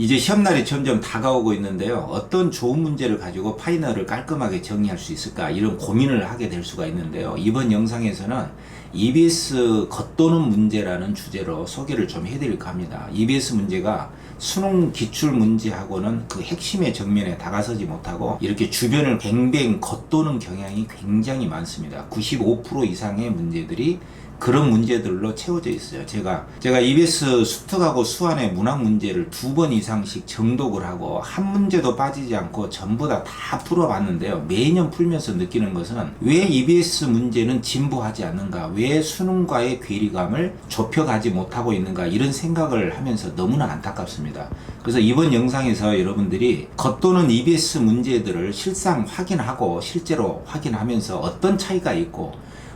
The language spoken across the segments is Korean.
이제 시험날이 점점 다가오고 있는데요. 어떤 좋은 문제를 가지고 파이널을 깔끔하게 정리할 수 있을까 이런 고민을 하게 될 수가 있는데요. 이번 영상에서는 EBS 겉도는 문제라는 주제로 소개를 좀 해드릴까 합니다. EBS 문제가 수능 기출 문제하고는 그 핵심의 정면에 다가서지 못하고 이렇게 주변을 뱅뱅 겉도는 경향이 굉장히 많습니다. 95% 이상의 문제들이 그런 문제들로 채워져 있어요. 제가 EBS 수특하고 수완의 문학 문제를 2번 이상씩 정독을 하고 한 문제도 빠지지 않고 전부 다 풀어봤는데요. 매년 풀면서 느끼는 것은 왜 EBS 문제는 진보하지 않는가, 왜 수능과의 괴리감을 좁혀가지 못하고 있는가, 이런 생각을 하면서 너무나 안타깝습니다. 그래서 이번 영상에서 여러분들이 겉도는 EBS 문제들을 실상 확인하고 실제로 확인하면서 어떤 차이가 있고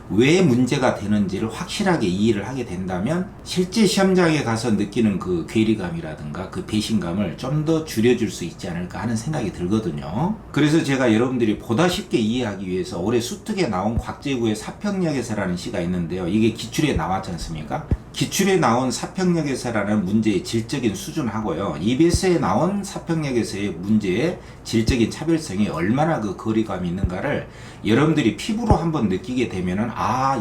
왜 문제가 되는지를 확실하게 이해를 하게 된다면 실제 시험장에 가서 느끼는 그 괴리감이라든가 그 배신감을 좀 더 줄여줄 수 있지 않을까 하는 생각이 들거든요. 그래서 제가 여러분들이 보다 쉽게 이해하기 위해서 올해 수특에 나온 곽재구의 사평역에서라는 시가 있는데요. 이게 기출에 나왔지 않습니까? 기출에 나온 사평역에서라는 문제의 질적인 수준하고요, EBS에 나온 사평역에서의 문제의 질적인 차별성이 얼마나 그 거리감이 있는가를 여러분들이 피부로 한번 느끼게 되면은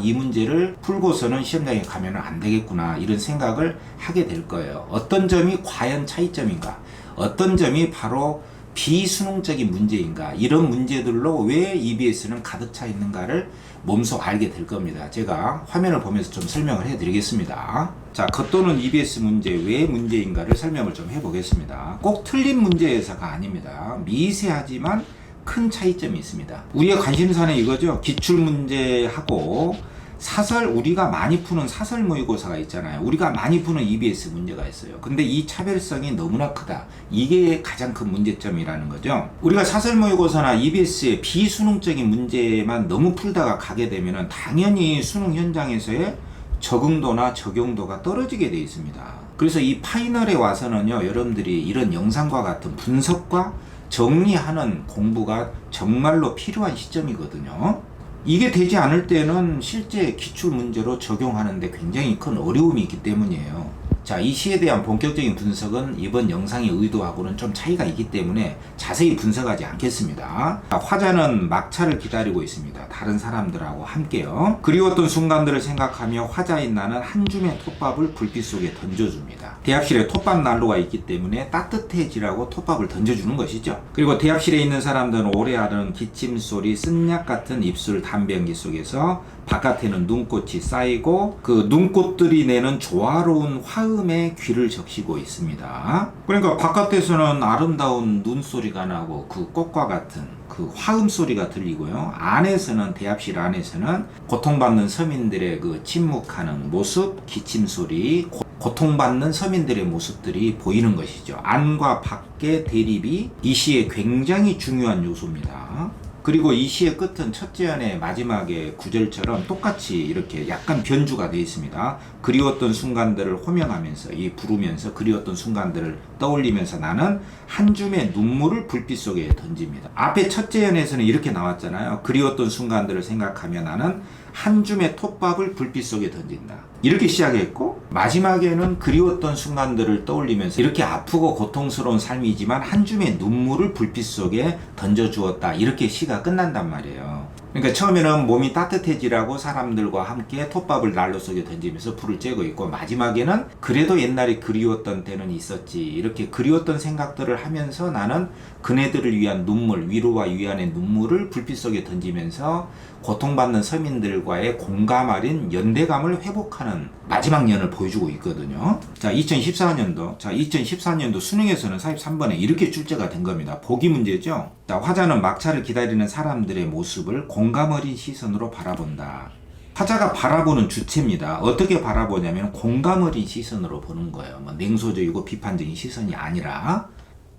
이 문제를 풀고서는 시험장에 가면은 안 되겠구나, 이런 생각을 하게 될 거예요. 어떤 점이 과연 차이점인가, 어떤 점이 바로 비수능적인 문제인가, 이런 문제들로 왜 EBS는 가득 차 있는가를 몸소 알게 될 겁니다. 제가 화면을 보면서 좀 설명을 해 드리겠습니다. 자, 겉도는 EBS 문제 왜 문제인가를 설명을 좀 해보겠습니다. 꼭 틀린 문제에서가 아닙니다. 미세하지만 큰 차이점이 있습니다. 우리의 관심사는 이거죠. 기출문제하고 사설, 우리가 많이 푸는 사설 모의고사가 있잖아요. 우리가 많이 푸는 EBS 문제가 있어요. 근데 이 차별성이 너무나 크다. 이게 가장 큰 문제점이라는 거죠. 우리가 사설 모의고사나 EBS의 비수능적인 문제만 너무 풀다가 가게 되면은 당연히 수능 현장에서의 적응도나 적용도가 떨어지게 되어 있습니다. 그래서 이 파이널에 와서는요, 여러분들이 이런 영상과 같은 분석과 정리하는 공부가 정말로 필요한 시점이거든요. 이게 되지 않을 때는 실제 기출 문제로 적용하는데 굉장히 큰 어려움이 있기 때문이에요. 자, 이 시에 대한 본격적인 분석은 이번 영상의 의도하고는 좀 차이가 있기 때문에 자세히 분석하지 않겠습니다. 자, 화자는 막차를 기다리고 있습니다. 다른 사람들하고 함께요. 그리웠던 순간들을 생각하며 화자인 나는 한 줌의 톱밥을 불빛 속에 던져줍니다. 대합실에 톱밥 난로가 있기 때문에 따뜻해지라고 톱밥을 던져주는 것이죠. 그리고 대합실에 있는 사람들은 오래 하던 기침소리, 쓴약 같은 입술 담배연기 속에서 바깥에는 눈꽃이 쌓이고 그 눈꽃들이 내는 조화로운 화음에 귀를 적시고 있습니다. 그러니까 바깥에서는 아름다운 눈소리가 나고 그 꽃과 같은 그 화음 소리가 들리고요. 안에서는, 대합실 안에서는 고통받는 서민들의 그 침묵하는 모습, 기침 소리, 고통받는 서민들의 모습들이 보이는 것이죠. 안과 밖의 대립이 이 시의 굉장히 중요한 요소입니다. 그리고 이 시의 끝은 첫째 연의 마지막의 구절처럼 똑같이 이렇게 약간 변주가 되어 있습니다. 그리웠던 순간들을 호명하면서, 부르면서 그리웠던 순간들을 떠올리면서 나는 한 줌의 눈물을 불빛 속에 던집니다. 앞에 첫째 연에서는 이렇게 나왔잖아요. 그리웠던 순간들을 생각하며 나는 한 줌의 톱밥을 불빛 속에 던진다. 이렇게 시작했고, 마지막에는 그리웠던 순간들을 떠올리면서 이렇게 아프고 고통스러운 삶이지만 한 줌의 눈물을 불빛 속에 던져주었다. 이렇게 시가 끝난단 말이에요. 그러니까 처음에는 몸이 따뜻해지라고 사람들과 함께 톱밥을 난로 속에 던지면서 불을 쬐고 있고, 마지막에는 그래도 옛날에 그리웠던 때는 있었지, 이렇게 그리웠던 생각들을 하면서 나는 그네들을 위한 눈물, 위로와 위안의 눈물을 불빛 속에 던지면서 고통받는 서민들과의 공감 어린 연대감을 회복하는 마지막 연을 보여주고 있거든요. 자, 2014년도 수능에서는 43번에 이렇게 출제가 된 겁니다. 보기 문제죠. 자, 화자는 막차를 기다리는 사람들의 모습을 공감 어린 시선으로 바라본다. 화자가 바라보는 주체입니다. 어떻게 바라보냐면 공감 어린 시선으로 보는 거예요. 냉소적이고 비판적인 시선이 아니라.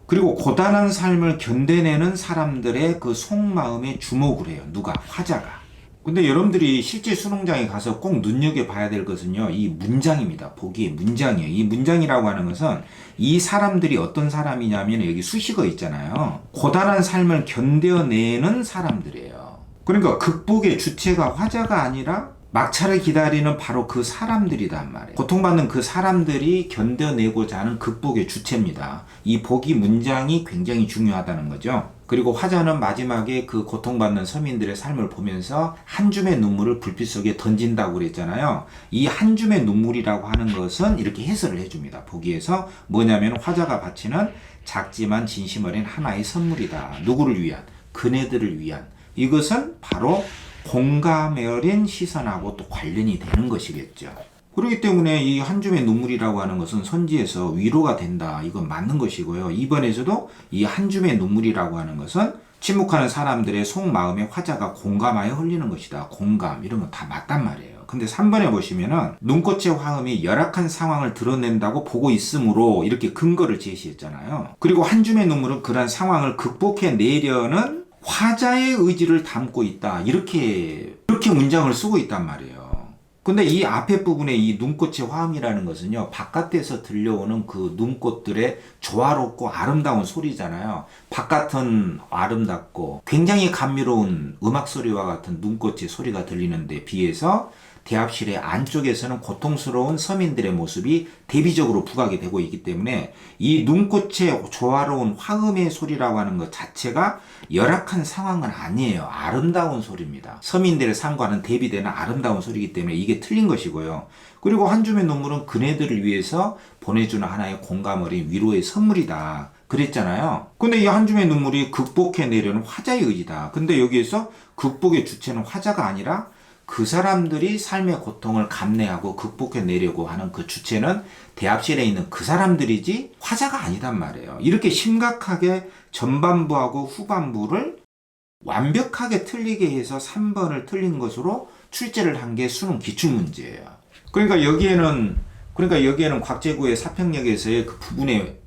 그리고 고단한 삶을 견뎌내는 사람들의 그 속마음에 주목을 해요. 누가? 화자가. 근데 여러분들이 실제 수능장에 가서 꼭 눈여겨봐야 될 것은요, 이 문장입니다. 보기의 문장이에요. 이 문장이라고 하는 것은 이 사람들이 어떤 사람이냐면 여기 수식어 있잖아요. 고단한 삶을 견뎌내는 사람들이에요. 그러니까 극복의 주체가 화자가 아니라 막차를 기다리는 바로 그 사람들이란 말이에요. 고통받는 그 사람들이 견뎌내고자 하는 극복의 주체입니다. 이 복이 문장이 굉장히 중요하다는 거죠. 그리고 화자는 마지막에 그 고통받는 서민들의 삶을 보면서 한 줌의 눈물을 불빛 속에 던진다고 그랬잖아요. 이 한 줌의 눈물이라고 하는 것은 이렇게 해설을 해줍니다. 보기에서 뭐냐면 화자가 바치는 작지만 진심 어린 하나의 선물이다. 누구를 위한? 그네들을 위한. 이것은 바로 공감에 어린 시선하고 또 관련이 되는 것이겠죠. 그렇기 때문에 이 한 줌의 눈물이라고 하는 것은 선지에서 위로가 된다. 이건 맞는 것이고요. 이번에서도 이 한 줌의 눈물이라고 하는 것은 침묵하는 사람들의 속마음에 화자가 공감하여 흘리는 것이다. 공감 이런 건 다 맞단 말이에요. 근데 3번에 보시면은 눈꽃의 화음이 열악한 상황을 드러낸다고 보고 있으므로 이렇게 근거를 제시했잖아요. 그리고 한 줌의 눈물은 그러한 상황을 극복해내려는 화자의 의지를 담고 있다. 이렇게 문장을 쓰고 있단 말이에요. 근데 이 앞에 부분에 이 눈꽃의 화음이라는 것은요, 바깥에서 들려오는 그 눈꽃들의 조화롭고 아름다운 소리잖아요. 바깥은 아름답고 굉장히 감미로운 음악 소리와 같은 눈꽃의 소리가 들리는데 비해서 대합실의 안쪽에서는 고통스러운 서민들의 모습이 대비적으로 부각이 되고 있기 때문에 이 눈꽃의 조화로운 화음의 소리라고 하는 것 자체가 열악한 상황은 아니에요. 아름다운 소리입니다. 서민들의 삶과는 대비되는 아름다운 소리이기 때문에 이게 틀린 것이고요. 그리고 한 줌의 눈물은 그네들을 위해서 보내주는 하나의 공감 어린 위로의 선물이다. 그랬잖아요. 근데 이 한 줌의 눈물이 극복해내려는 화자의 의지다. 근데 여기에서 극복의 주체는 화자가 아니라 그 사람들이 삶의 고통을 감내하고 극복해내려고 하는 그 주체는 대합실에 있는 그 사람들이지 화자가 아니단 말이에요. 이렇게 심각하게 전반부하고 후반부를 완벽하게 틀리게 해서 3번을 틀린 것으로 출제를 한 게 수능 기출문제예요. 그러니까 여기에는 곽재구의 사평역에서의 그 부분에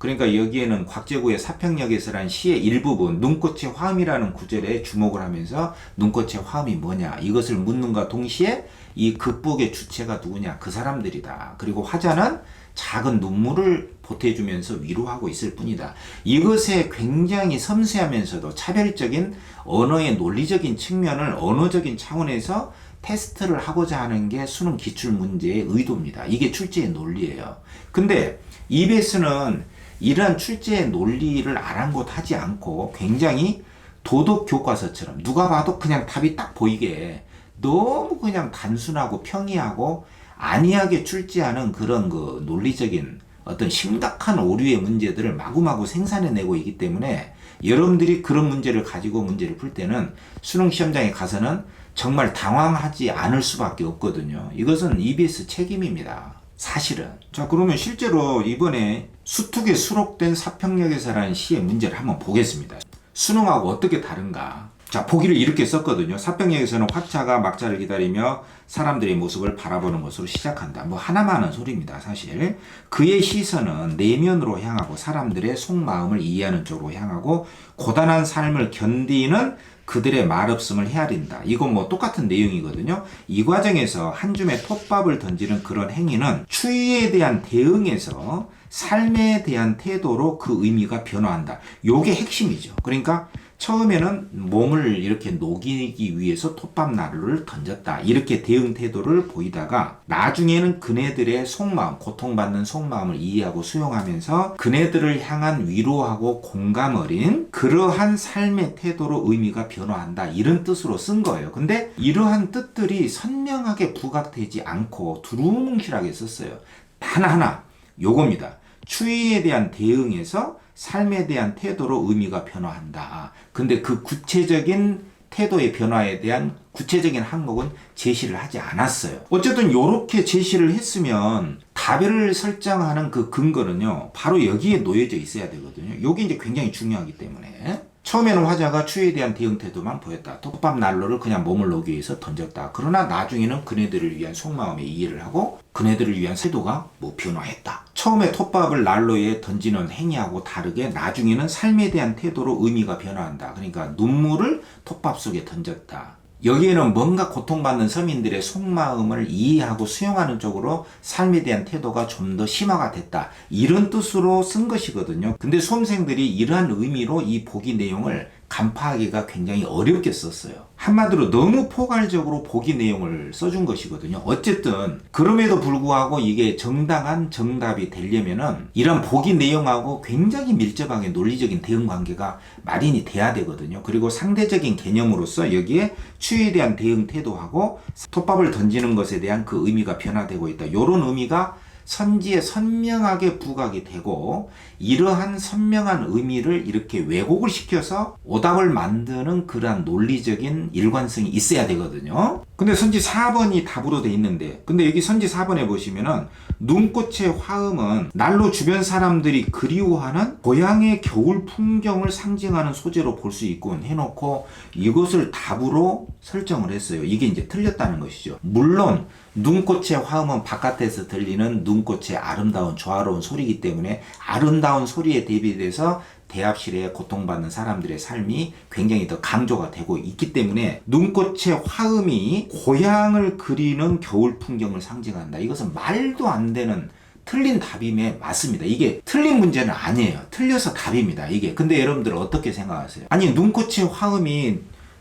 여기에는 곽재구의 사평역에서란 시의 일부분 눈꽃의 화음이라는 구절에 주목을 하면서 눈꽃의 화음이 뭐냐 이것을 묻는과 동시에 이 극복의 주체가 누구냐 그 사람들이다. 그리고 화자는 작은 눈물을 보태주면서 위로하고 있을 뿐이다. 이것에 굉장히 섬세하면서도 차별적인 언어의 논리적인 측면을 언어적인 차원에서 테스트를 하고자 하는 게 수능 기출문제의 의도입니다. 이게 출제의 논리예요. 근데 EBS는 이러한 출제의 논리를 아랑곳하지 않고 굉장히 도덕 교과서처럼 누가 봐도 그냥 답이 딱 보이게 너무 그냥 단순하고 평이하고 안이하게 출제하는 그런 그 논리적인 어떤 심각한 오류의 문제들을 마구마구 생산해내고 있기 때문에 여러분들이 그런 문제를 가지고 문제를 풀 때는 수능 시험장에 가서는 정말 당황하지 않을 수밖에 없거든요. 이것은 EBS 책임입니다. 사실은. 자, 그러면 실제로 이번에 수특에 수록된 사평역에서라는 시의 문제를 한번 보겠습니다. 수능하고 어떻게 다른가? 자, 보기를 이렇게 썼거든요. 사평역에서는 화차가 막차를 기다리며 사람들의 모습을 바라보는 것으로 시작한다. 뭐 하나만 하는 소리입니다, 사실. 그의 시선은 내면으로 향하고 사람들의 속마음을 이해하는 쪽으로 향하고 고단한 삶을 견디는 그들의 말없음을 헤아린다. 이건 뭐 똑같은 내용이거든요. 이 과정에서 한 줌의 톱밥을 던지는 그런 행위는 추위에 대한 대응에서 삶에 대한 태도로 그 의미가 변화한다. 요게 핵심이죠. 그러니까 처음에는 몸을 이렇게 녹이기 위해서 톱밥 나루를 던졌다. 이렇게 대응 태도를 보이다가 나중에는 그네들의 속마음, 고통받는 속마음을 이해하고 수용하면서 그네들을 향한 위로하고 공감 어린 그러한 삶의 태도로 의미가 변화한다. 이런 뜻으로 쓴 거예요. 근데 이러한 뜻들이 선명하게 부각되지 않고 두루뭉실하게 썼어요. 하나하나 요겁니다. 추위에 대한 대응에서 삶에 대한 태도로 의미가 변화한다. 근데 그 구체적인 태도의 변화에 대한 구체적인 항목은 제시를 하지 않았어요. 어쨌든 이렇게 제시를 했으면 답을 설정하는 그 근거는요, 바로 여기에 놓여져 있어야 되거든요. 이게 이제 굉장히 중요하기 때문에. 처음에는 화자가 추위에 대한 대응 태도만 보였다. 톱밥 난로를 그냥 몸을 녹이기 위해서 던졌다. 그러나 나중에는 그네들을 위한 속마음의 이해를 하고 그네들을 위한 태도가 뭐 변화했다. 처음에 톱밥을 난로에 던지는 행위하고 다르게 나중에는 삶에 대한 태도로 의미가 변화한다. 그러니까 눈물을 톱밥 속에 던졌다. 여기에는 뭔가 고통받는 서민들의 속마음을 이해하고 수용하는 쪽으로 삶에 대한 태도가 좀 더 심화가 됐다. 이런 뜻으로 쓴 것이거든요. 근데 수험생들이 이러한 의미로 이 보기 내용을 간파하기가 굉장히 어렵게 썼어요. 한마디로 너무 포괄적으로 보기 내용을 써준 것이거든요. 어쨌든 그럼에도 불구하고 이게 정당한 정답이 되려면은 이런 보기 내용하고 굉장히 밀접하게 논리적인 대응 관계가 마련이 돼야 되거든요. 그리고 상대적인 개념으로서 여기에 추위에 대한 대응 태도하고 톱밥을 던지는 것에 대한 그 의미가 변화되고 있다. 이런 의미가 선지에 선명하게 부각이 되고 이러한 선명한 의미를 이렇게 왜곡을 시켜서 오답을 만드는 그러한 논리적인 일관성이 있어야 되거든요. 근데 선지 4번이 답으로 돼 있는데 근데 여기 선지 4번에 보시면은 눈꽃의 화음은 날로 주변 사람들이 그리워하는 고향의 겨울 풍경을 상징하는 소재로 볼 수 있군 해놓고 이것을 답으로 설정을 했어요. 이게 이제 틀렸다는 것이죠. 물론 눈꽃의 화음은 바깥에서 들리는 눈꽃의 아름다운 조화로운 소리이기 때문에 아름다운 소리에 대비돼서 대합실에 고통받는 사람들의 삶이 굉장히 더 강조가 되고 있기 때문에 눈꽃의 화음이 고향을 그리는 겨울 풍경을 상징한다. 이것은 말도 안 되는 틀린 답임에 맞습니다. 이게 틀린 문제는 아니에요. 틀려서 답입니다. 이게. 근데 여러분들 어떻게 생각하세요? 아니 눈꽃의 화음이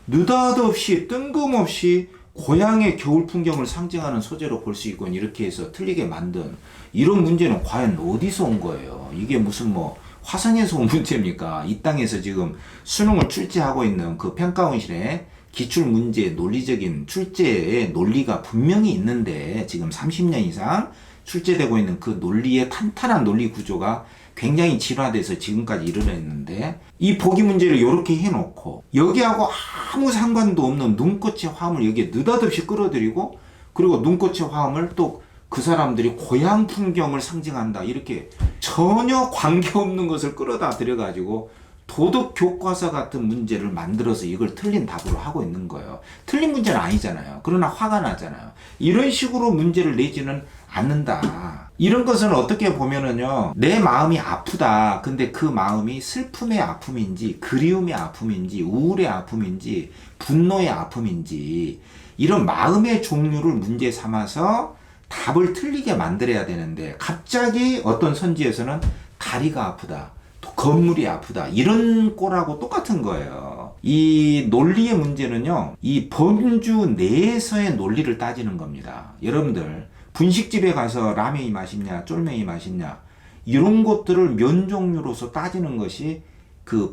느닷없이 뜬금없이 고향의 겨울 풍경을 상징하는 소재로 볼 수 있고 이렇게 해서 틀리게 만든 이런 문제는 과연 어디서 온 거예요? 이게 무슨 뭐 화성에서 온 문제입니까? 이 땅에서 지금 수능을 출제하고 있는 그 평가원실에 기출문제 논리적인 출제의 논리가 분명히 있는데 지금 30년 이상 출제되고 있는 그 논리의 탄탄한 논리 구조가 굉장히 진화돼서 지금까지 이르렀는데 이 보기 문제를 이렇게 해놓고 여기하고 아무 상관도 없는 눈꽃의 화음을 여기에 느닷없이 끌어들이고 그리고 눈꽃의 화음을 또 그 사람들이 고향 풍경을 상징한다 이렇게 전혀 관계없는 것을 끌어다 들여가지고 도덕 교과서 같은 문제를 만들어서 이걸 틀린 답으로 하고 있는 거예요. 틀린 문제는 아니잖아요. 그러나 화가 나잖아요. 이런 식으로 문제를 내지는 않는다. 이런 것은 어떻게 보면은요, 내 마음이 아프다. 근데 그 마음이 슬픔의 아픔인지, 그리움의 아픔인지, 우울의 아픔인지, 분노의 아픔인지, 이런 마음의 종류를 문제 삼아서 답을 틀리게 만들어야 되는데, 갑자기 어떤 선지에서는 다리가 아프다. 건물이 아프다. 이런 꼴하고 똑같은 거예요. 이 논리의 문제는요, 이 범주 내에서의 논리를 따지는 겁니다. 여러분들, 분식집에 가서 라면이 맛있냐, 쫄면이 맛있냐, 이런 것들을 면 종류로서 따지는 것이 그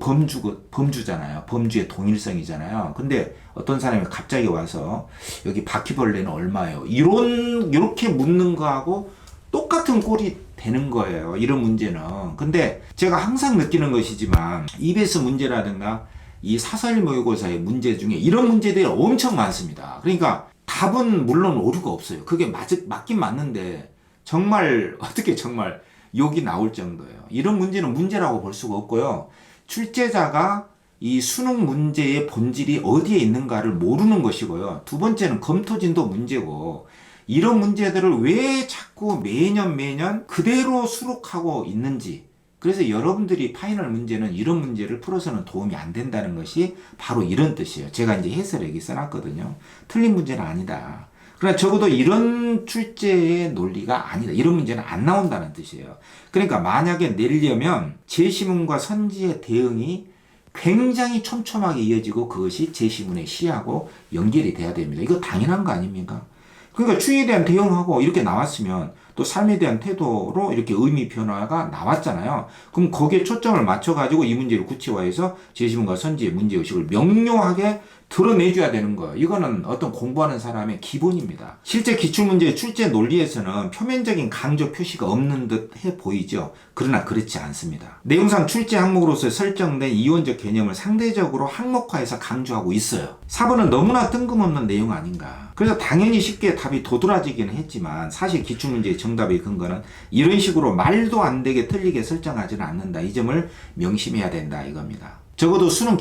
범주잖아요. 범주의 동일성이잖아요. 근데 어떤 사람이 갑자기 와서 여기 바퀴벌레는 얼마예요? 이렇게 묻는 거하고 똑같은 꼴이 되는 거예요. 이런 문제는. 근데 제가 항상 느끼는 것이지만 EBS 문제라든가 이 사설 모의고사의 문제 중에 이런 문제들이 엄청 많습니다. 그러니까 답은 물론 오류가 없어요. 그게 맞긴 맞는데 정말 어떻게 정말 욕이 나올 정도예요. 이런 문제는 문제라고 볼 수가 없고요. 출제자가 이 수능 문제의 본질이 어디에 있는가를 모르는 것이고요. 두 번째는 검토진도 문제고 이런 문제들을 왜 자꾸 매년 그대로 수록하고 있는지. 그래서 여러분들이 파이널 문제는 이런 문제를 풀어서는 도움이 안 된다는 것이 바로 이런 뜻이에요. 제가 이제 해설을 여기 써놨거든요. 틀린 문제는 아니다. 그러나 적어도 이런 출제의 논리가 아니다. 이런 문제는 안 나온다는 뜻이에요. 그러니까 만약에 내려면 제시문과 선지의 대응이 굉장히 촘촘하게 이어지고 그것이 제시문의 시하고 연결이 돼야 됩니다. 이거 당연한 거 아닙니까? 그러니까 추위에 대한 대응하고 이렇게 나왔으면 또 삶에 대한 태도로 이렇게 의미 변화가 나왔잖아요. 그럼 거기에 초점을 맞춰가지고 이 문제를 구체화해서 제시문과 선지의 문제의식을 명료하게 드러내줘야 되는 거예요. 이거는 어떤 공부하는 사람의 기본입니다. 실제 기출문제의 출제 논리에서는 표면적인 강조 표시가 없는 듯 해 보이죠. 그러나 그렇지 않습니다. 내용상 출제 항목으로서 설정된 이론적 개념을 상대적으로 항목화해서 강조하고 있어요. 4번은 너무나 뜬금없는 내용 아닌가. 그래서 당연히 쉽게 답이 도드라지기는 했지만 사실 기출문제의 정답의 근거는 이런 식으로 말도 안 되게 틀리게 설정하지는 않는다. 이 점을 명심해야 된다 이겁니다. 적어도 수능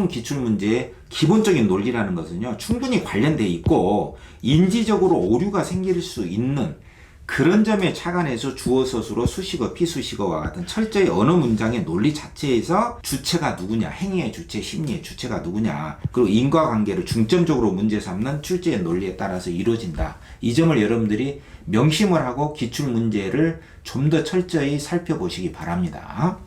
기출문제의 기본적인 논리라는 것은요, 충분히 관련돼 있고 인지적으로 오류가 생길 수 있는 그런 점에 착안해서 주어서술어 수식어 피수식어와 같은 철저히 언어 문장의 논리 자체에서 주체가 누구냐, 행위의 주체, 심리의 주체가 누구냐, 그리고 인과관계를 중점적으로 문제 삼는 출제의 논리에 따라서 이루어진다. 이 점을 여러분들이 명심을 하고 기출문제를 좀 더 철저히 살펴보시기 바랍니다.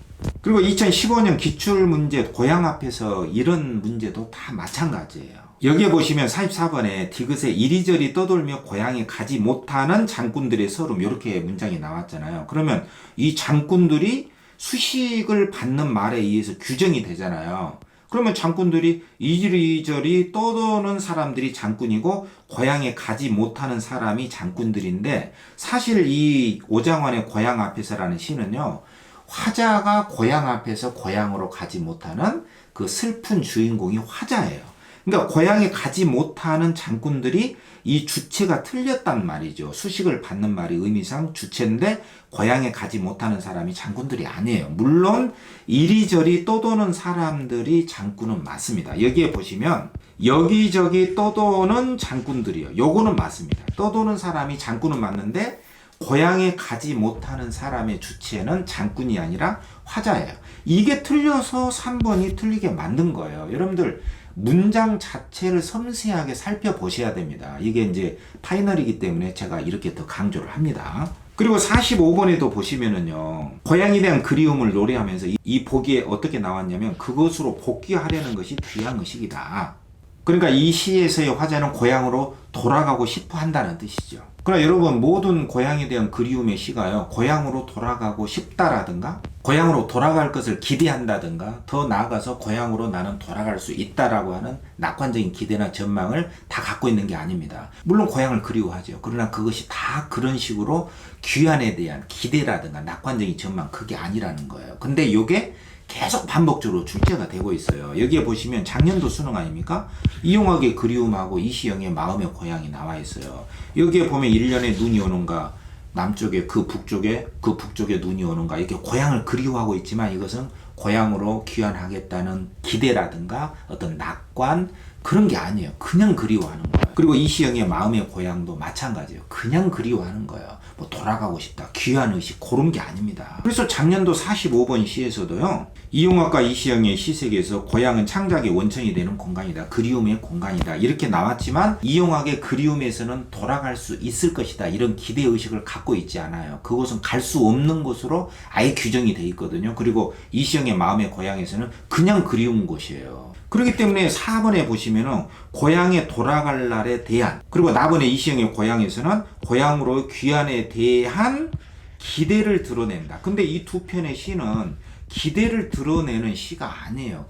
그리고 2015년 기출문제 고향 앞에서 이런 문제도 다 마찬가지예요. 여기에 보시면 44번에 디귿에 이리저리 떠돌며 고향에 가지 못하는 장군들의 서름, 이렇게 문장이 나왔잖아요. 그러면 이 장군들이 수식을 받는 말에 의해서 규정이 되잖아요. 그러면 장군들이 이리저리 떠도는 사람들이 장군이고 고향에 가지 못하는 사람이 장군들인데, 사실 이 오장환의 고향 앞에서라는 시는요, 화자가 고향 앞에서 고향으로 가지 못하는 그 슬픈 주인공이 화자예요. 그러니까 고향에 가지 못하는 장군들이 이 주체가 틀렸단 말이죠. 수식을 받는 말이 의미상 주체인데 고향에 가지 못하는 사람이 장군들이 아니에요. 물론 이리저리 떠도는 사람들이 장군은 맞습니다. 여기에 보시면 여기저기 떠도는 장군들이요. 요거는 맞습니다. 떠도는 사람이 장군은 맞는데 고향에 가지 못하는 사람의 주체는 장군이 아니라 화자예요. 이게 틀려서 3번이 틀리게 만든 거예요. 여러분들 문장 자체를 섬세하게 살펴보셔야 됩니다. 이게 이제 파이널이기 때문에 제가 이렇게 더 강조를 합니다. 그리고 45번에도 보시면은요, 고향에 대한 그리움을 노래하면서 이 보기에 어떻게 나왔냐면, 그것으로 복귀하려는 것이 귀한 의식이다. 그러니까 이 시에서의 화자는 고향으로 돌아가고 싶어 한다는 뜻이죠. 그러나 여러분, 모든 고향에 대한 그리움의 시가요, 고향으로 돌아가고 싶다라든가 고향으로 돌아갈 것을 기대한다든가 더 나아가서 고향으로 나는 돌아갈 수 있다라고 하는 낙관적인 기대나 전망을 다 갖고 있는 게 아닙니다. 물론 고향을 그리워하죠. 그러나 그것이 다 그런 식으로 귀환에 대한 기대라든가 낙관적인 전망, 그게 아니라는 거예요. 근데 이게 계속 반복적으로 출제가 되고 있어요. 여기에 보시면 작년도 수능 아닙니까? 이용학의 그리움하고 이시영의 마음의 고향이 나와 있어요. 여기에 보면 1년에 눈이 오는가, 남쪽에 그 북쪽에 눈이 오는가, 이렇게 고향을 그리워하고 있지만 이것은 고향으로 귀환하겠다는 기대라든가 어떤 낙관, 그런 게 아니에요. 그냥 그리워하는 거예요. 그리고 이시영의 마음의 고향도 마찬가지예요. 그냥 그리워하는 거예요. 뭐 돌아가고 싶다, 귀환의식, 그런 게 아닙니다. 그래서 작년도 45번 시에서도요, 이용학과 이시영의 시색에서 고향은 창작의 원천이 되는 공간이다, 그리움의 공간이다, 이렇게 나왔지만 이용학의 그리움에서는 돌아갈 수 있을 것이다, 이런 기대의식을 갖고 있지 않아요. 그곳은 갈 수 없는 곳으로 아예 규정이 돼 있거든요. 그리고 이시영의 마음의 고향에서는 그냥 그리운 곳이에요. 그렇기 때문에 4번에 보시면은 고향에 돌아갈 날에 대한, 그리고 나번에 이시영의 고향에서는 고향으로 귀환에 대한 기대를 드러낸다. 근데 이 두 편의 시는 기대를 드러내는 시가 아니에요.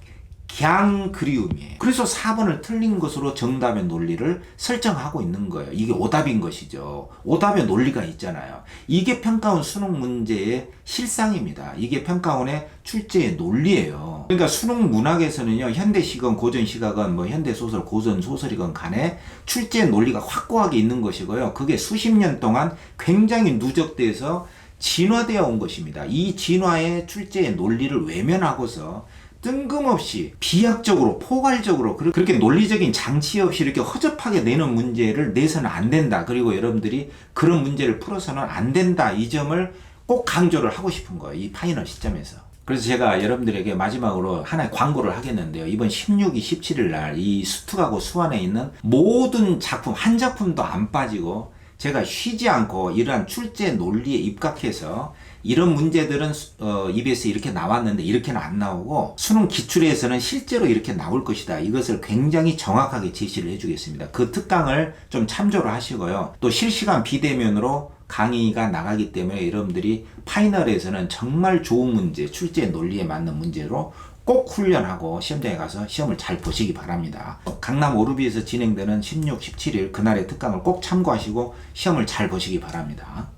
그냥 그리움이에요. 그래서 4번을 틀린 것으로 정답의 논리를 설정하고 있는 거예요. 이게 오답인 것이죠. 오답의 논리가 있잖아요. 이게 평가원 수능 문제의 실상입니다. 이게 평가원의 출제의 논리예요. 그러니까 수능 문학에서는요, 현대시건 고전시각은 뭐 현대소설 고전소설이건 간에 출제의 논리가 확고하게 있는 것이고요. 그게 수십 년 동안 굉장히 누적돼서 진화되어 온 것입니다. 이 진화의 출제의 논리를 외면하고서 뜬금없이 비약적으로 포괄적으로 그렇게 논리적인 장치 없이 이렇게 허접하게 내는 문제를 내서는 안 된다. 그리고 여러분들이 그런 문제를 풀어서는 안 된다. 이 점을 꼭 강조를 하고 싶은 거예요. 이 파이널 시점에서. 그래서 제가 여러분들에게 마지막으로 하나의 광고를 하겠는데요. 이번 16일, 17일 날 이 수특하고 수완에 있는 모든 작품, 한 작품도 안 빠지고 제가 쉬지 않고 이러한 출제 논리에 입각해서 이런 문제들은 EBS에 이렇게 나왔는데 이렇게는 안 나오고 수능 기출에서는 실제로 이렇게 나올 것이다. 이것을 굉장히 정확하게 제시를 해주겠습니다. 그 특강을 좀 참조를 하시고요. 또 실시간 비대면으로 강의가 나가기 때문에 여러분들이 파이널에서는 정말 좋은 문제, 출제 논리에 맞는 문제로 꼭 훈련하고 시험장에 가서 시험을 잘 보시기 바랍니다. 강남 오르비에서 진행되는 16, 17일 그날의 특강을 꼭 참고하시고 시험을 잘 보시기 바랍니다.